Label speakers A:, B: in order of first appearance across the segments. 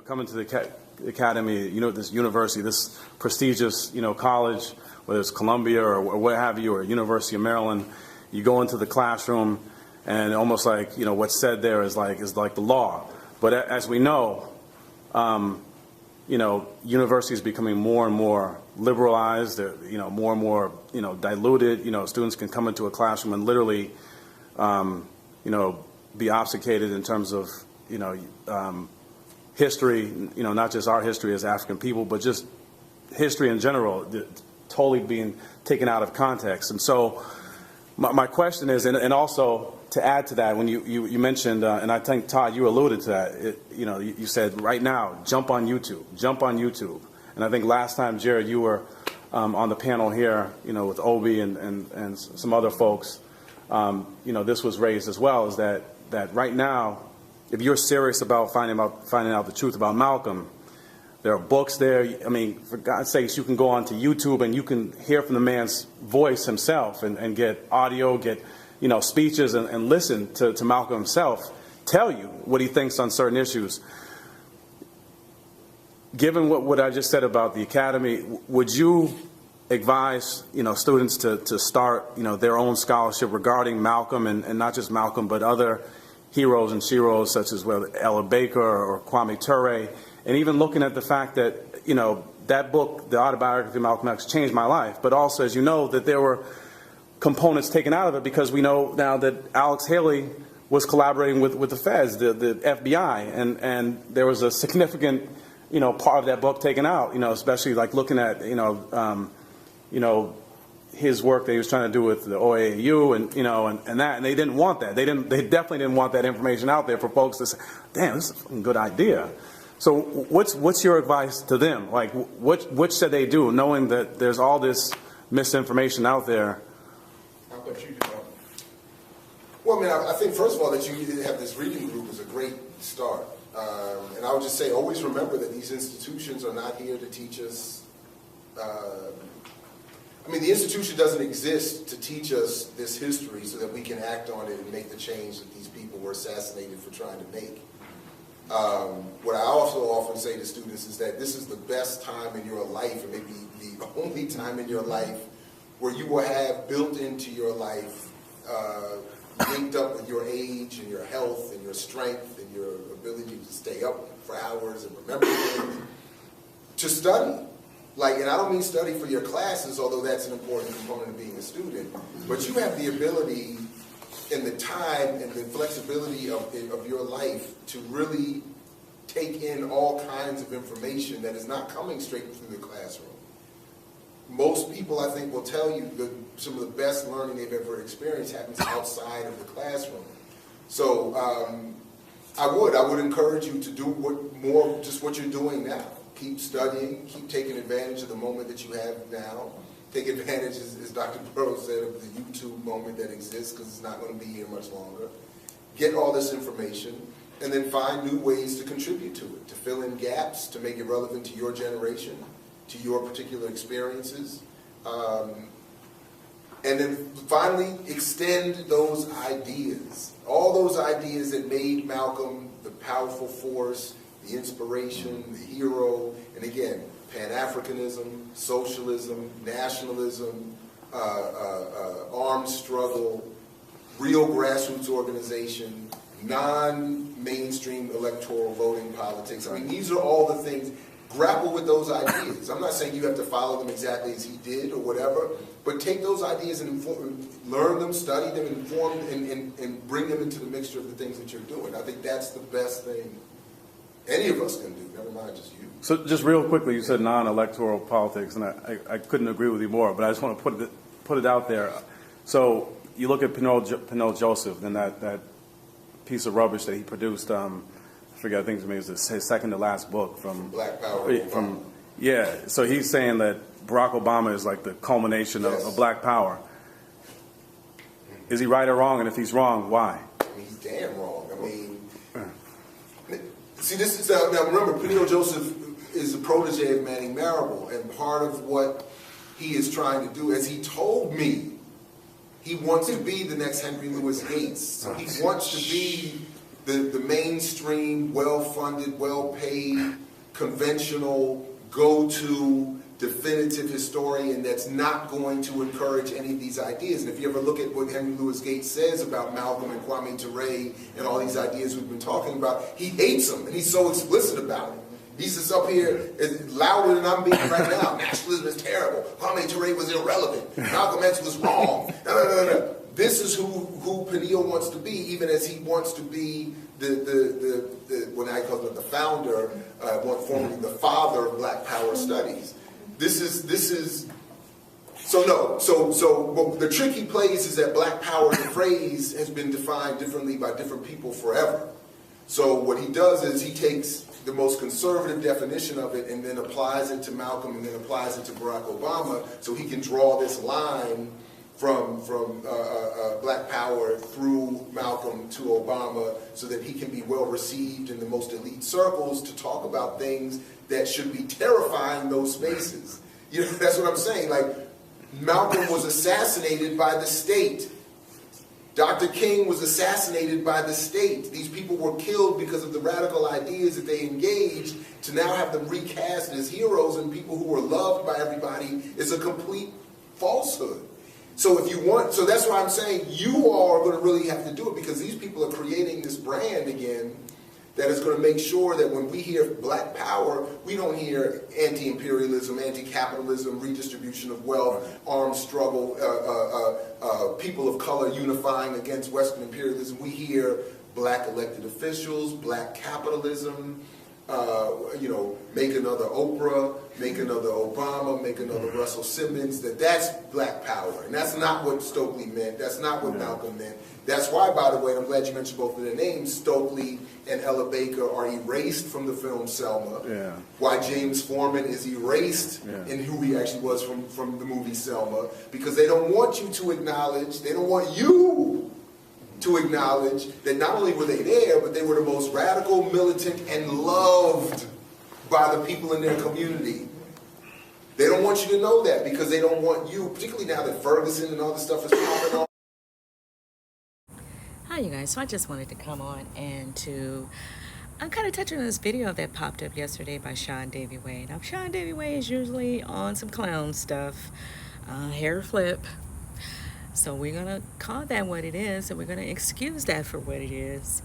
A: Coming to the academy, this university, this prestigious, college, whether it's Columbia or what have you, or University of Maryland, you go into the classroom, and almost like, what's said there is like the law. But as we know, university is becoming more and more liberalized. They're, more and more, diluted. Students can come into a classroom and literally, be obfuscated in terms of, history, not just our history as African people, but just history in general, totally being taken out of context. And so my question is, and also to add to that, when you mentioned, and I think, Todd, you alluded to that, you said right now, jump on YouTube. And I think last time, Jared, you were on the panel here, with Obi and some other folks, this was raised as well, is that right now, if you're serious about finding out the truth about Malcolm, there are books there. I mean, for God's sakes, you can go onto YouTube and you can hear from the man's voice himself and get audio, get speeches, and listen to Malcolm himself tell you what he thinks on certain issues. Given what I just said about the academy, would you advise students to start their own scholarship regarding Malcolm, and not just Malcolm but other heroes and sheroes such as Ella Baker or Kwame Ture, and even looking at the fact that that book, the autobiography of Malcolm X, changed my life, but also, as you know, that there were components taken out of it because we know now that Alex Haley was collaborating with the feds, the FBI, and there was a significant part of that book taken out, especially like looking at his work that he was trying to do with the OAU and they didn't want that. They definitely didn't want that information out there for folks to say, damn, this is a good idea. So what's your advice to them? Like, what should they do, knowing that there's all this misinformation out there?
B: How about you, Todd? Well, I mean, I think first of all that you have this reading group is a great start. And I would just say, always remember that these institutions are not here to teach us. The institution doesn't exist to teach us this history so that we can act on it and make the change that these people were assassinated for trying to make. What I also often say to students is that this is the best time in your life, or maybe the only time in your life, where you will have built into your life, linked up with your age and your health and your strength and your ability to stay up for hours and remember things, to study. And I don't mean study for your classes, although that's an important component of being a student, but you have the ability and the time and the flexibility of your life to really take in all kinds of information that is not coming straight through the classroom. Most people, I think, will tell you that some of the best learning they've ever experienced happens outside of the classroom. So I would encourage you to do what you're doing now. Keep studying, keep taking advantage of the moment that you have now. Take advantage, as Dr. Burroughs said, of the YouTube moment that exists, because it's not going to be here much longer. Get all this information, and then find new ways to contribute to it, to fill in gaps, to make it relevant to your generation, to your particular experiences. And then finally, extend those ideas. All those ideas that made Malcolm the powerful force, the inspiration, the hero, and again, Pan-Africanism, socialism, nationalism, armed struggle, real grassroots organization, non-mainstream electoral voting politics. These are all the things. Grapple with those ideas. I'm not saying you have to follow them exactly as he did or whatever, but take those ideas and learn them, study them, inform and bring them into the mixture of the things that you're doing. I think that's the best thing any of us can do, never mind just you.
A: So just real quickly, you said non-electoral politics, and I couldn't agree with you more, but I just want to put it out there. So you look at Pinot Joseph and that piece of rubbish that he produced, I forget, I think it was his second to last book from
B: Black Power.
A: So he's saying that Barack Obama is like the culmination of Black Power. Is he right or wrong? And if he's wrong, why?
B: He's damn wrong. See, this is now remember, Pinot Joseph is a protege of Manning Marable, and part of what he is trying to do, as he told me, he wants to be the next Henry Louis Gates. So he wants to be the mainstream, well-funded, well-paid, conventional, go-to, definitive historian that's not going to encourage any of these ideas. And if you ever look at what Henry Louis Gates says about Malcolm and Kwame Ture and all these ideas we've been talking about, he hates them, and he's so explicit about it. He's just up here louder than I'm being right now. Nationalism is terrible. Kwame Ture was irrelevant. Malcolm X was wrong. No. This is who Peniel wants to be, even as he wants to be when I call it the founder, formerly the father of Black Power studies. This is so the trick he plays is that Black Power, the phrase, has been defined differently by different people forever. So what he does is he takes the most conservative definition of it and then applies it to Malcolm and then applies it to Barack Obama, so he can draw this line from Black Power through Malcolm to Obama, so that he can be well received in the most elite circles to talk about things that should be terrifying those spaces. You know, that's what I'm saying. Like, Malcolm was assassinated by the state. Dr. King was assassinated by the state. These people were killed because of the radical ideas that they engaged. To now have them recast as heroes and people who were loved by everybody is a complete falsehood. So so that's why I'm saying you all are going to really have to do it, because these people are creating this brand again that is going to make sure that when we hear Black Power, we don't hear anti-imperialism, anti-capitalism, redistribution of wealth, armed struggle, people of color unifying against Western imperialism. We hear Black elected officials, Black capitalism, make another Oprah, make another Obama, make another Russell Simmons. That's Black Power. And that's not what Stokely meant. That's not what Malcolm meant. That's why, by the way, I'm glad you mentioned both of their names, Stokely and Ella Baker are erased from the film Selma. Yeah. Why James Foreman is erased in who he actually was from the movie Selma. Because they don't want you to acknowledge, they don't want you to acknowledge that not only were they there, but they were the most radical, militant, and loved by the people in their community. They don't want you to know that, because they don't want you, particularly now that Ferguson and all this stuff is popping off.
C: Hi you guys, so I just wanted to come on and I'm kind of touching on this video that popped up yesterday by Sean Davie Way. Now, Sean Davie Way is usually on some clown stuff, hair flip. So we're going to call that what it is, and we're going to excuse that for what it is.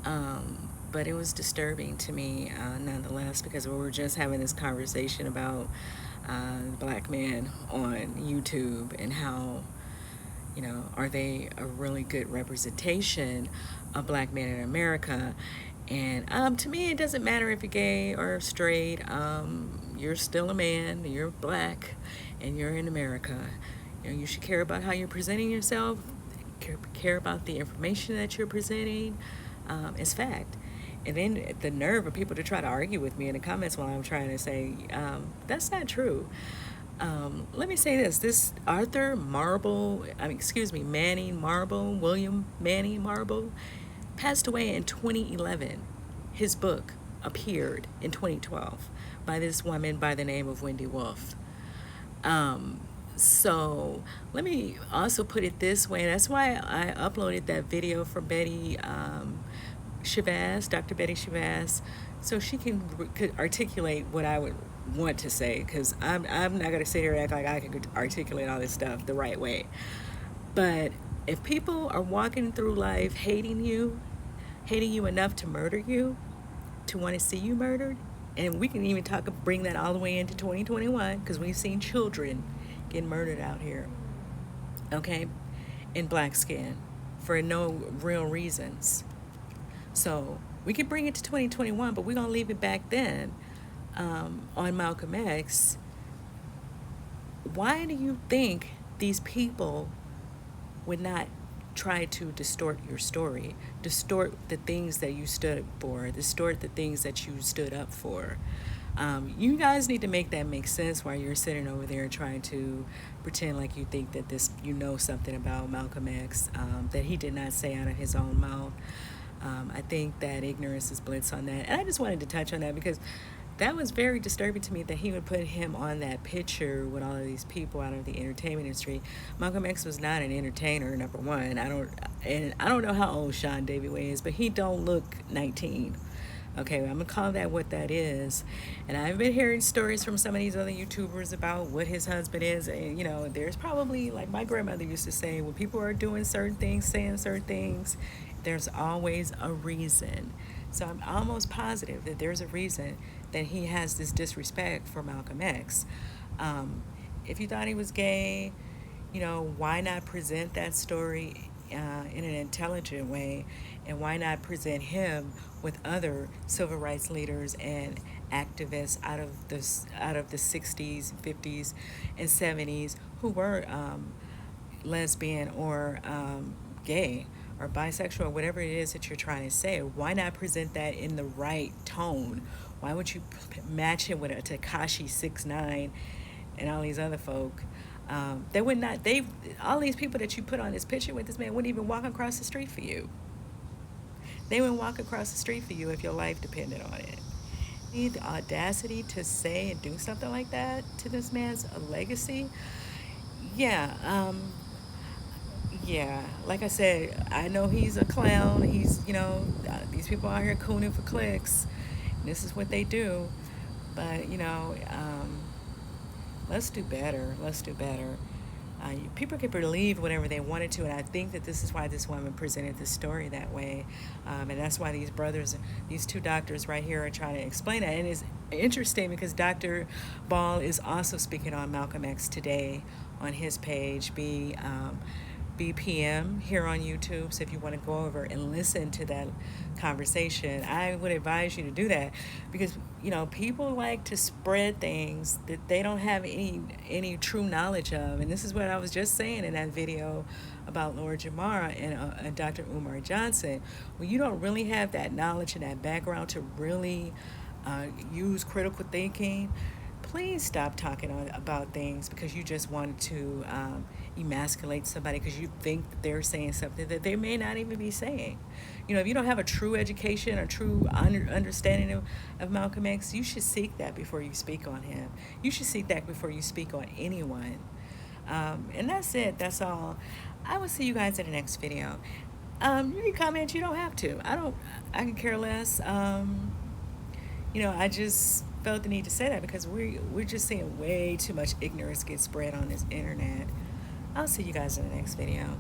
C: But it was disturbing to me nonetheless, because we were just having this conversation about Black men on YouTube and how, are they a really good representation of Black men in America? And to me, it doesn't matter if you're gay or straight. You're still a man, you're Black, and you're in America. You should care about how you're presenting yourself, care about the information that you're presenting. It's fact. And then the nerve of people to try to argue with me in the comments while I'm trying to say, that's not true. Let me say this William Manning Marble, passed away in 2011. His book appeared in 2012 by this woman by the name of Wendy Wolf. So let me also put it this way. That's why I uploaded that video for Betty Shabazz, Dr. Betty Shabazz, so she could articulate what I would want to say, because I'm not going to sit here and act like I can articulate all this stuff the right way. But if people are walking through life hating you enough to murder you, to want to see you murdered, and we can even bring that all the way into 2021, because we've seen children get murdered out here, okay, in Black skin for no real reasons. So we could bring it to 2021, but we're going to leave it back then on Malcolm X. Why do you think these people would not try to distort your story, distort the things that you stood for, distort the things that you stood up for? You guys need to make that make sense while you're sitting over there trying to pretend like you think that you know something about Malcolm X that he did not say out of his own mouth. I think that ignorance is bliss on that. And I just wanted to touch on that because that was very disturbing to me, that he would put him on that picture with all of these people out of the entertainment industry. Malcolm X was not an entertainer, number one. and I don't know how old Sean Davie Way is, but he don't look 19. Okay, I'm gonna call that what that is. And I've been hearing stories from some of these other YouTubers about what his husband is. And, you know, there's probably, like my grandmother used to say, when people are doing certain things, saying certain things, there's always a reason. So I'm almost positive that there's a reason that he has this disrespect for Malcolm X. If you thought he was gay, you know, why not present that story in an intelligent way, and why not present him with other civil rights leaders and activists out of the 60s, 50s, and 70s who were lesbian or gay or bisexual or whatever it is that you're trying to say? Why not present that in the right tone? Why would you match him with a Tekashi 6ix9ine and all these other folk? They would not. They all these people that you put on this picture with this man wouldn't even walk across the street for you. They wouldn't walk across the street for you if your life depended on it. You need the audacity to say and do something like that to this man's legacy. Yeah, yeah. Like I said, I know he's a clown. He's, you know, these people out here cooning for clicks. This is what they do. But, you know, let's do better. Let's do better. People could believe whatever they wanted to, and I think that this is why this woman presented this story that way, and that's why these brothers, these two doctors right here, are trying to explain it. And it's interesting because Dr. Ball is also speaking on Malcolm X today on his page, BPM, here on YouTube. So if you want to go over and listen to that conversation, I would advise you to do that, because, you know, people like to spread things that they don't have any true knowledge of. And this is what I was just saying in that video about Lord Jamara and Dr. Umar Johnson. When you don't really have that knowledge and that background to really use critical thinking, please stop talking about things because you just want to emasculate somebody because you think that they're saying something that they may not even be saying. You know, if you don't have a true education or true understanding of Malcolm X, you should seek that before you speak on him. You should seek that before you speak on anyone. And that's it. That's all. I will see you guys in the next video. You can comment. You don't have to. I can care less. You know, I just felt the need to say that because we're just seeing way too much ignorance get spread on this internet. I'll see you guys in the next video.